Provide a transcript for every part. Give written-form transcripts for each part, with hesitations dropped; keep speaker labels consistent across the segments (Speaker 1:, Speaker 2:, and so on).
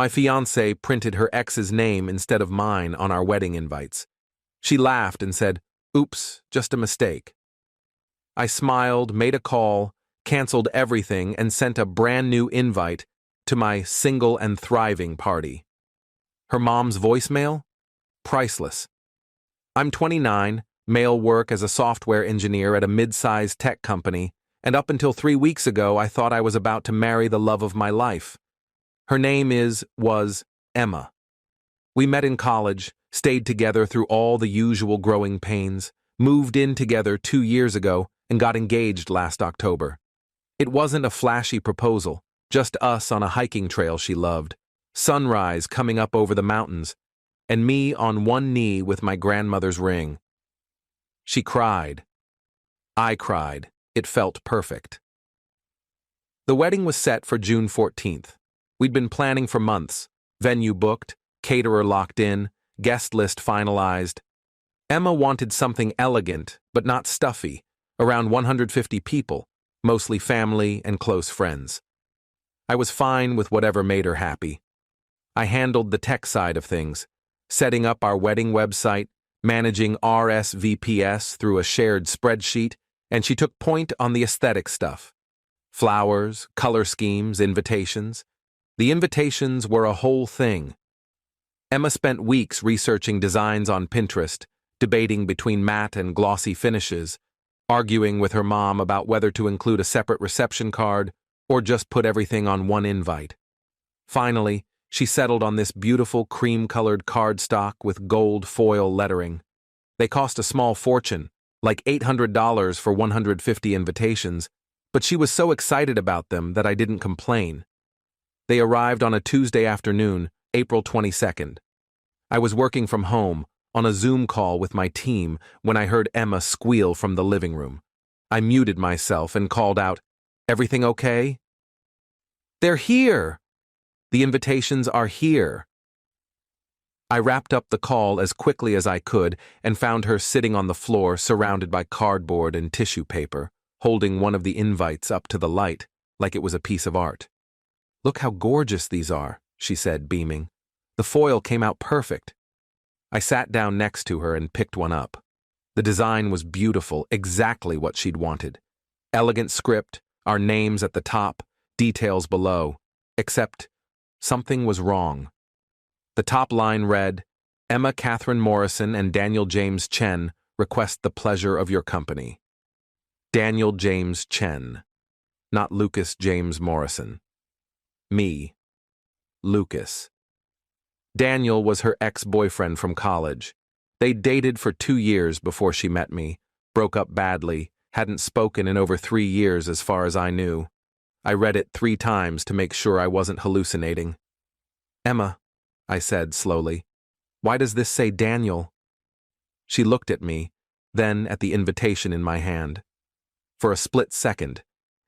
Speaker 1: My fiancée printed her ex's name instead of mine on our wedding invites. She laughed and said, "Oops, just a mistake." I smiled, made a call, canceled everything, and sent a brand new invite to my single and thriving party. Her mom's voicemail? Priceless. I'm 29, male, work as a software engineer at a mid-sized tech company, and up until 3 weeks ago I thought I was about to marry the love of my life. Her name was Emma. We met in college, stayed together through all the usual growing pains, moved in together 2 years ago, and got engaged last October. It wasn't a flashy proposal, just us on a hiking trail she loved, sunrise coming up over the mountains, and me on one knee with my grandmother's ring. She cried. I cried. It felt perfect. The wedding was set for June 14th. We'd been planning for months, venue booked, caterer locked in, guest list finalized. Emma wanted something elegant, but not stuffy, around 150 people, mostly family and close friends. I was fine with whatever made her happy. I handled the tech side of things, setting up our wedding website, managing RSVPs through a shared spreadsheet, and she took point on the aesthetic stuff. Flowers, color schemes, invitations. The invitations were a whole thing. Emma spent weeks researching designs on Pinterest, debating between matte and glossy finishes, arguing with her mom about whether to include a separate reception card or just put everything on one invite. Finally, she settled on this beautiful cream-colored cardstock with gold foil lettering. They cost a small fortune, like $800 for 150 invitations, but she was so excited about them that I didn't complain. They arrived on a Tuesday afternoon, April 22nd. I was working from home, on a Zoom call with my team, when I heard Emma squeal from the living room. I muted myself and called out, "Everything okay?" "They're here! The invitations are here." I wrapped up the call as quickly as I could and found her sitting on the floor surrounded by cardboard and tissue paper, holding one of the invites up to the light like it was a piece of art. "Look how gorgeous these are," she said, beaming. "The foil came out perfect." I sat down next to her and picked one up. The design was beautiful, exactly what she'd wanted. Elegant script, our names at the top, details below. Except something was wrong. The top line read, "Emma Catherine Morrison and Daniel James Chen request the pleasure of your company." Daniel James Chen, not Lucas James Morrison. Me. Lucas. Daniel was her ex-boyfriend from college. They dated for 2 years before she met me, broke up badly, hadn't spoken in over 3 years as far as I knew. I read it 3 times to make sure I wasn't hallucinating. "Emma," I said slowly, "why does this say Daniel?" She looked at me, then at the invitation in my hand. For a split second,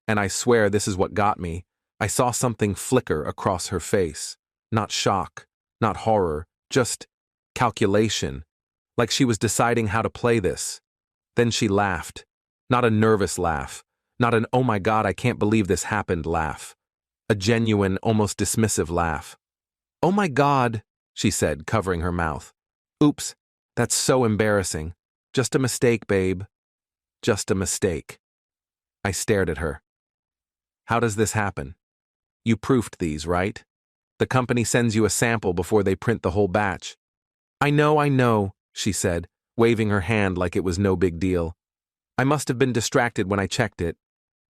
Speaker 1: and I swear this is what got me, I saw something flicker across her face. Not shock, not horror, just calculation, like she was deciding how to play this. Then she laughed. Not a nervous laugh, not an "oh my God, I can't believe this happened" laugh. A genuine, almost dismissive laugh. "Oh my God," she said, covering her mouth. "Oops, that's so embarrassing. Just a mistake, babe. Just a mistake." I stared at her. "How does this happen? You proofed these, right? The company sends you a sample before they print the whole batch." I know," she said, waving her hand like it was no big deal. "I must have been distracted when I checked it.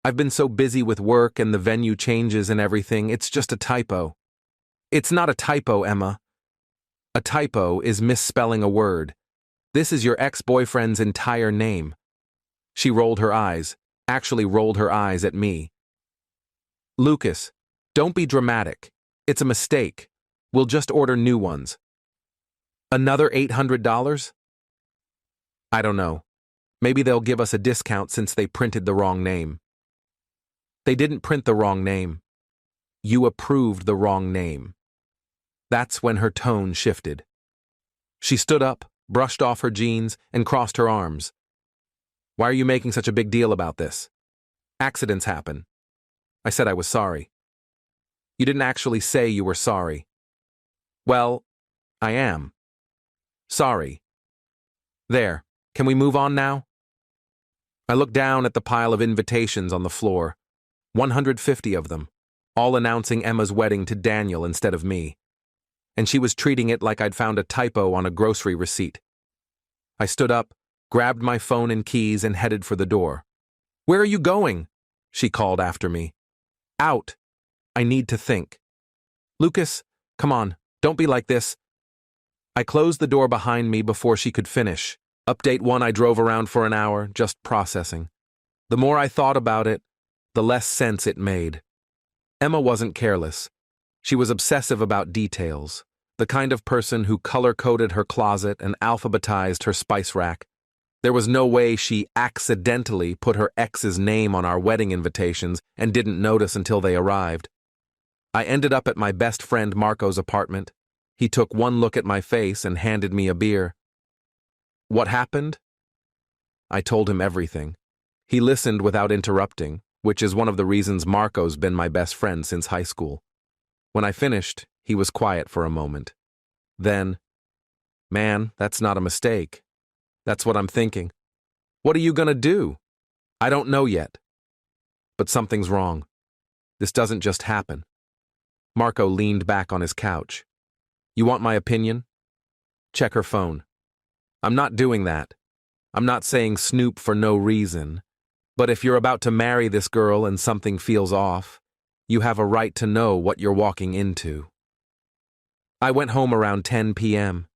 Speaker 1: I've been so busy with work and the venue changes and everything, it's just a typo." "It's not a typo, Emma. A typo is misspelling a word. This is your ex-boyfriend's entire name." She rolled her eyes, actually rolled her eyes at me. "Lucas, don't be dramatic. It's a mistake. We'll just order new ones." "Another $800? "I don't know. Maybe they'll give us a discount since they printed the wrong name." "They didn't print the wrong name. You approved the wrong name." That's when her tone shifted. She stood up, brushed off her jeans, and crossed her arms. "Why are you making such a big deal about this? Accidents happen." I said I was sorry. "You didn't actually say you were sorry. Well, I am. Sorry. There, can we move on now? I looked down at the pile of invitations on the floor, 150 of them, all announcing Emma's wedding to Daniel instead of me. And she was treating it like I'd found a typo on a grocery receipt. I stood up, grabbed my phone and keys, and headed for the door. "Where are you going?" she called after me. "Out. I need to think." "Lucas, come on, don't be like this." I closed the door behind me before she could finish. Update 1, I drove around for an hour, just processing. The more I thought about it, the less sense it made. Emma wasn't careless. She was obsessive about details, the kind of person who color-coded her closet and alphabetized her spice rack. There was no way she accidentally put her ex's name on our wedding invitations and didn't notice until they arrived. I ended up at my best friend Marco's apartment. He took one look at my face and handed me a beer. "What happened?" I told him everything. He listened without interrupting, which is one of the reasons Marco's been my best friend since high school. When I finished, he was quiet for a moment. Then, "Man, that's not a mistake. That's what I'm thinking." "What are you gonna do?" "I don't know yet. But something's wrong. This doesn't just happen." Marco leaned back on his couch. "You want my opinion? Check her phone." "I'm not doing that. I'm not saying snoop for no reason. But if you're about to marry this girl and something feels off, you have a right to know what you're walking into." I went home around 10 p.m.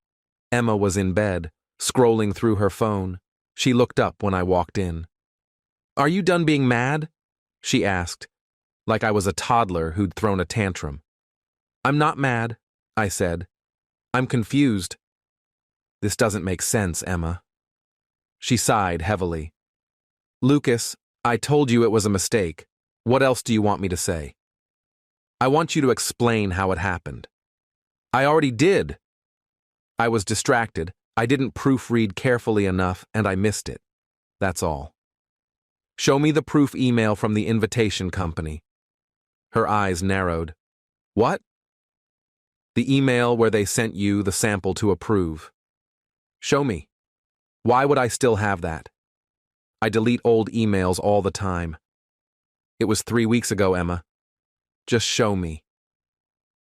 Speaker 1: Emma was in bed, scrolling through her phone. She looked up when I walked in. "Are you done being mad?" she asked, like I was a toddler who'd thrown a tantrum. "I'm not mad," I said. "I'm confused." "This doesn't make sense, Emma." She sighed heavily. "Lucas, I told you it was a mistake. What else do you want me to say?" "I want you to explain how it happened." "I already did." I was distracted. I didn't proofread carefully enough, and I missed it. That's all. "Show me the proof email from the invitation company." Her eyes narrowed. "What?" "The email where they sent you the sample to approve." "Show me." "Why would I still have that?" "I delete old emails all the time." "It was 3 weeks ago, Emma. Just show me."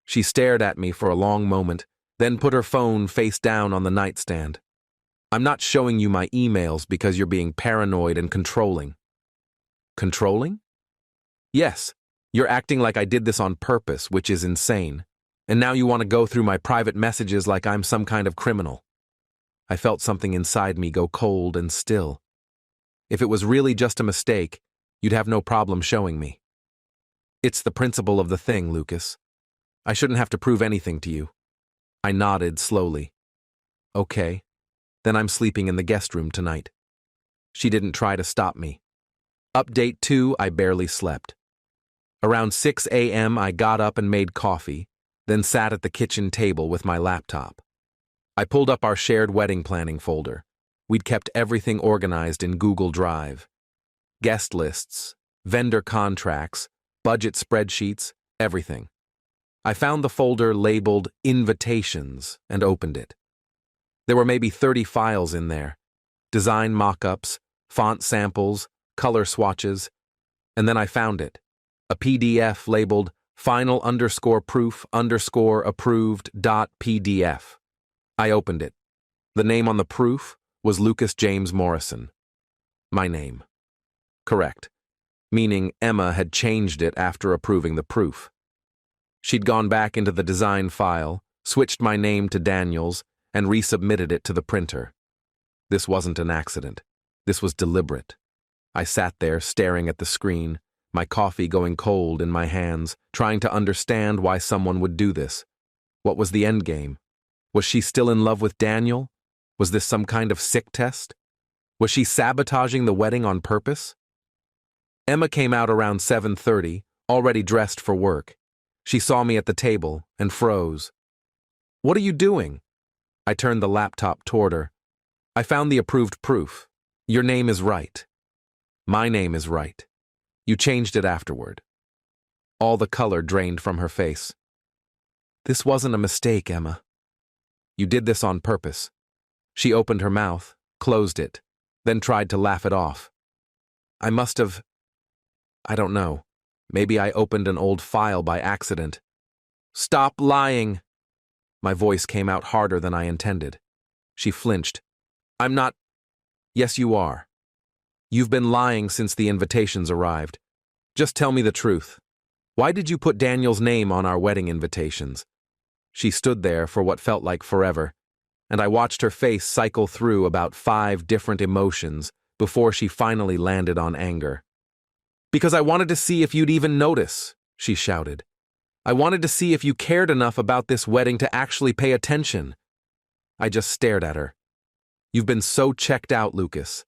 Speaker 1: She stared at me for a long moment, then put her phone face down on the nightstand. "I'm not showing you my emails because you're being paranoid and controlling." "Controlling?" "Yes, you're acting like I did this on purpose, which is insane. And now you want to go through my private messages like I'm some kind of criminal." I felt something inside me go cold and still. If it was really just a mistake, you'd have no problem showing me. It's the principle of the thing, Lucas. I shouldn't have to prove anything to you. I nodded slowly. "Okay, then I'm sleeping in the guest room tonight." She didn't try to stop me. Update 2, I barely slept. Around 6 a.m. I got up and made coffee, then sat at the kitchen table with my laptop. I pulled up our shared wedding planning folder. We'd kept everything organized in Google Drive. Guest lists, vendor contracts, budget spreadsheets, everything. I found the folder labeled Invitations and opened it. There were maybe 30 files in there. Design mock-ups, font samples, color swatches, and then I found it. A PDF labeled final_proof_approved.pdf. I opened it. The name on the proof was Lucas James Morrison. My name. Correct. Meaning Emma had changed it after approving the proof. She'd gone back into the design file, switched my name to Daniel's, and resubmitted it to the printer. This wasn't an accident. This was deliberate. I sat there staring at the screen, my coffee going cold in my hands, trying to understand why someone would do this. What was the end game? Was she still in love with Daniel? Was this some kind of sick test? Was she sabotaging the wedding on purpose? Emma came out around 7:30, already dressed for work. She saw me at the table and froze. "What are you doing?" I turned the laptop toward her. "I found the approved proof. Your name is right. My name is right. You changed it afterward." All the color drained from her face. This wasn't a mistake, Emma. You did this on purpose. She opened her mouth, closed it, then tried to laugh it off. I must have… I don't know. Maybe I opened an old file by accident. Stop lying! My voice came out harder than I intended. She flinched. I'm not… Yes, you are. You've been lying since the invitations arrived. Just tell me the truth. Why did you put Daniel's name on our wedding invitations? She stood there for what felt like forever, and I watched her face cycle through about 5 different emotions before she finally landed on anger. Because I wanted to see if you'd even notice, she shouted. I wanted to see if you cared enough about this wedding to actually pay attention. I just stared at her. You've been so checked out, Lucas.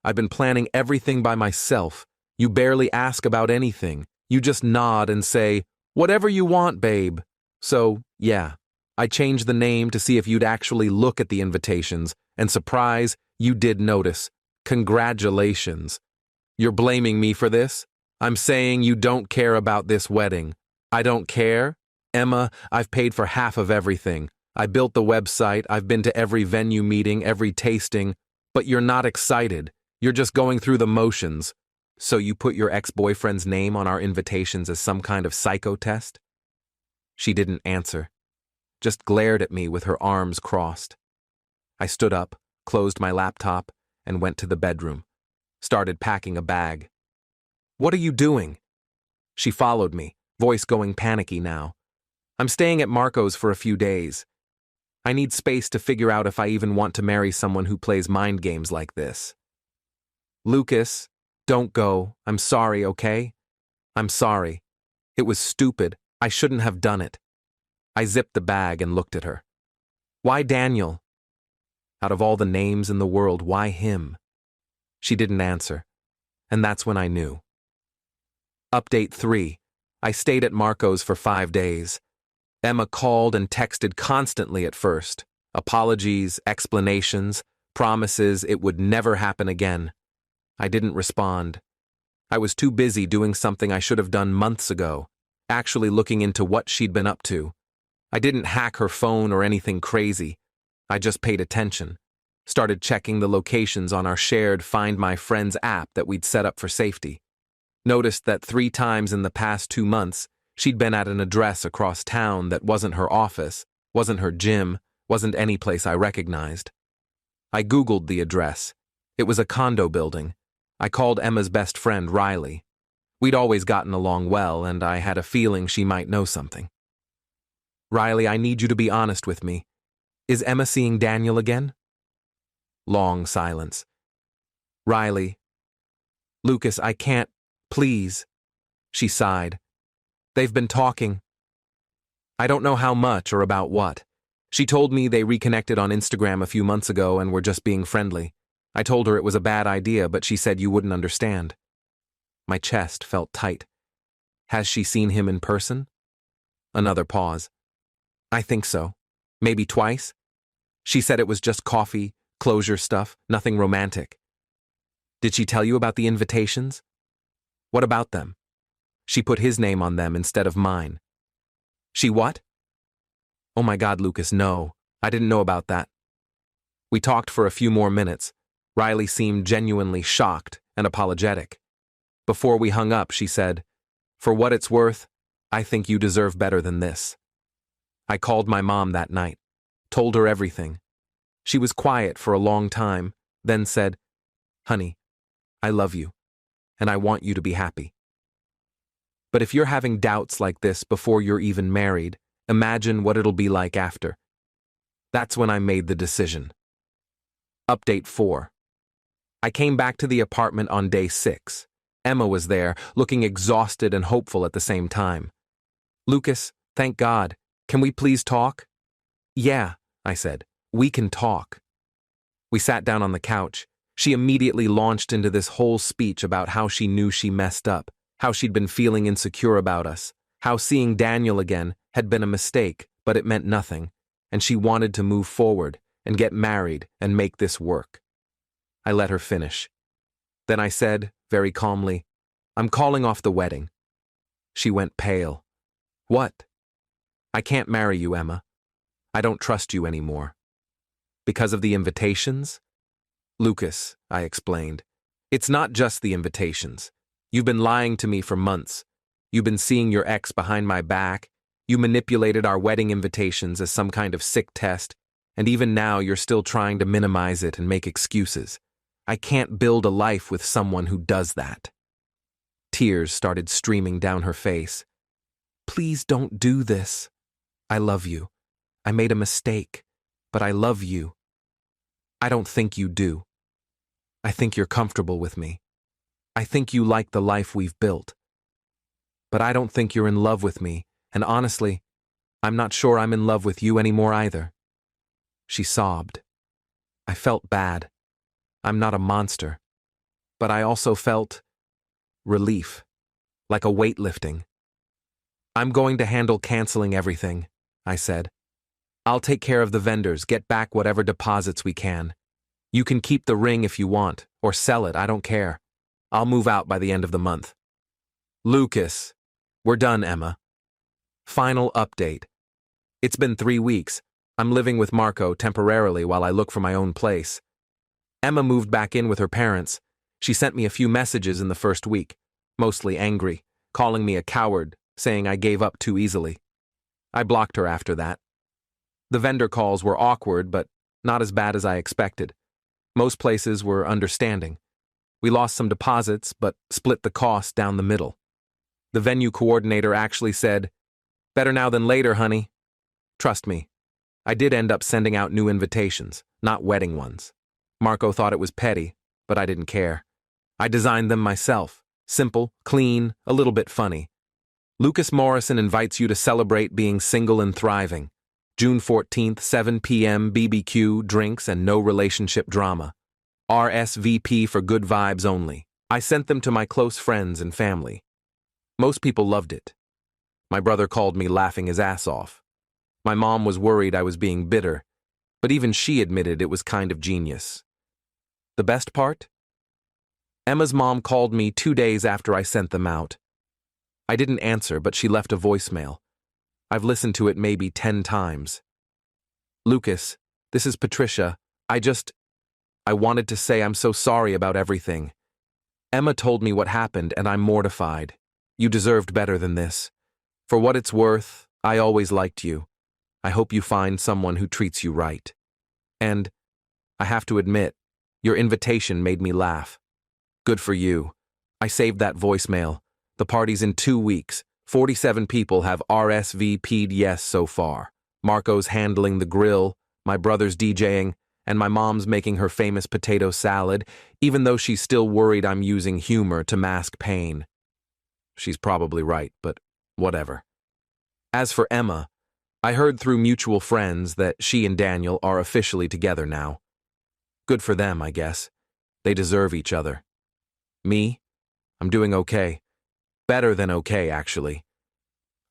Speaker 1: I've been planning everything by myself. You barely ask about anything. You just nod and say, whatever you want, babe. So, yeah, I changed the name to see if you'd actually look at the invitations, and surprise, you did notice. Congratulations. You're blaming me for this? I'm saying you don't care about this wedding. I don't care? Emma, I've paid for half of everything. I built the website, I've been to every venue meeting, every tasting, but you're not excited. You're just going through the motions. So you put your ex-boyfriend's name on our invitations as some kind of psycho test? She didn't answer, just glared at me with her arms crossed. I stood up, closed my laptop, and went to the bedroom. Started packing a bag. What are you doing? She followed me, voice going panicky now. I'm staying at Marco's for a few days. I need space to figure out if I even want to marry someone who plays mind games like this. Lucas, don't go. I'm sorry, okay? I'm sorry. It was stupid. I shouldn't have done it. I zipped the bag and looked at her. Why Daniel? Out of all the names in the world, why him? She didn't answer, and that's when I knew. Update 3. I stayed at Marco's for 5 days. Emma called and texted constantly at first. Apologies, explanations, promises it would never happen again. I didn't respond. I was too busy doing something I should have done months ago, actually looking into what she'd been up to. I didn't hack her phone or anything crazy. I just paid attention. Started checking the locations on our shared Find My Friends app that we'd set up for safety. Noticed that 3 times in the past 2 months, she'd been at an address across town that wasn't her office, wasn't her gym, wasn't any place I recognized. I Googled the address. It was a condo building. I called Emma's best friend, Riley. We'd always gotten along well, and I had a feeling she might know something. Riley, I need you to be honest with me. Is Emma seeing Daniel again? Long silence. Riley. Lucas, I can't. Please. She sighed. They've been talking. I don't know how much or about what. She told me they reconnected on Instagram a few months ago and were just being friendly. I told her it was a bad idea, but she said you wouldn't understand. My chest felt tight. Has she seen him in person? Another pause. I think so. Maybe twice. She said it was just coffee, closure stuff, nothing romantic. Did she tell you about the invitations? What about them? She put his name on them instead of mine. She what? Oh my God, Lucas, no. I didn't know about that. We talked for a few more minutes. Riley seemed genuinely shocked and apologetic. Before we hung up, she said, For what it's worth, I think you deserve better than this. I called my mom that night, told her everything. She was quiet for a long time, then said, Honey, I love you, and I want you to be happy. But if you're having doubts like this before you're even married, imagine what it'll be like after. That's when I made the decision. Update 4. I came back to the apartment on day 6. Emma was there, looking exhausted and hopeful at the same time. Lucas, thank God. Can we please talk? Yeah, I said. We can talk. We sat down on the couch. She immediately launched into this whole speech about how she knew she messed up, how she'd been feeling insecure about us, how seeing Daniel again had been a mistake, but it meant nothing, and she wanted to move forward and get married and make this work. I let her finish. Then I said, very calmly, I'm calling off the wedding. She went pale. What? I can't marry you, Emma. I don't trust you anymore. Because of the invitations? Lucas, I explained. It's not just the invitations. You've been lying to me for months. You've been seeing your ex behind my back. You manipulated our wedding invitations as some kind of sick test, and even now you're still trying to minimize it and make excuses. I can't build a life with someone who does that. Tears started streaming down her face. Please don't do this. I love you. I made a mistake, but I love you. I don't think you do. I think you're comfortable with me. I think you like the life we've built. But I don't think you're in love with me, and honestly, I'm not sure I'm in love with you anymore either. She sobbed. I felt bad. I'm not a monster. But I also felt relief, like a weight lifting. I'm going to handle canceling everything, I said. I'll take care of the vendors, get back whatever deposits we can. You can keep the ring if you want, or sell it, I don't care. I'll move out by the end of the month. Lucas, we're done, Emma. Final update. It's been 3 weeks. I'm living with Marco temporarily while I look for my own place. Emma moved back in with her parents. She sent me a few messages in the first week, mostly angry, calling me a coward, saying I gave up too easily. I blocked her after that. The vendor calls were awkward, but not as bad as I expected. Most places were understanding. We lost some deposits, but split the cost down the middle. The venue coordinator actually said, "Better now than later, honey." Trust me, I did end up sending out new invitations, not wedding ones. Marco thought it was petty, but I didn't care. I designed them myself. Simple, clean, a little bit funny. Lucas Morrison invites you to celebrate being single and thriving. June 14th, 7 p.m., BBQ, drinks, and no relationship drama. RSVP for good vibes only. I sent them to my close friends and family. Most people loved it. My brother called me laughing his ass off. My mom was worried I was being bitter, but even she admitted it was kind of genius. The best part? Emma's mom called me 2 days after I sent them out. I didn't answer, but she left a voicemail. I've listened to it maybe 10 times. Lucas, this is Patricia. I wanted to say I'm so sorry about everything. Emma told me what happened, and I'm mortified. You deserved better than this. For what it's worth, I always liked you. I hope you find someone who treats you right. And, I have to admit, your invitation made me laugh. Good for you. I saved that voicemail. The party's in 2 weeks. 47 people have RSVP'd yes so far. Marco's handling the grill, my brother's DJing, and my mom's making her famous potato salad, even though she's still worried I'm using humor to mask pain. She's probably right, but whatever. As for Emma, I heard through mutual friends that she and Daniel are officially together now. Good for them, I guess. They deserve each other. Me? I'm doing okay. Better than okay, actually.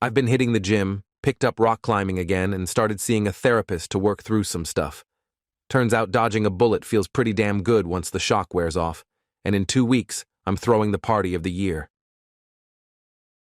Speaker 1: I've been hitting the gym, picked up rock climbing again, and started seeing a therapist to work through some stuff. Turns out dodging a bullet feels pretty damn good once the shock wears off, and in 2 weeks, I'm throwing the party of the year.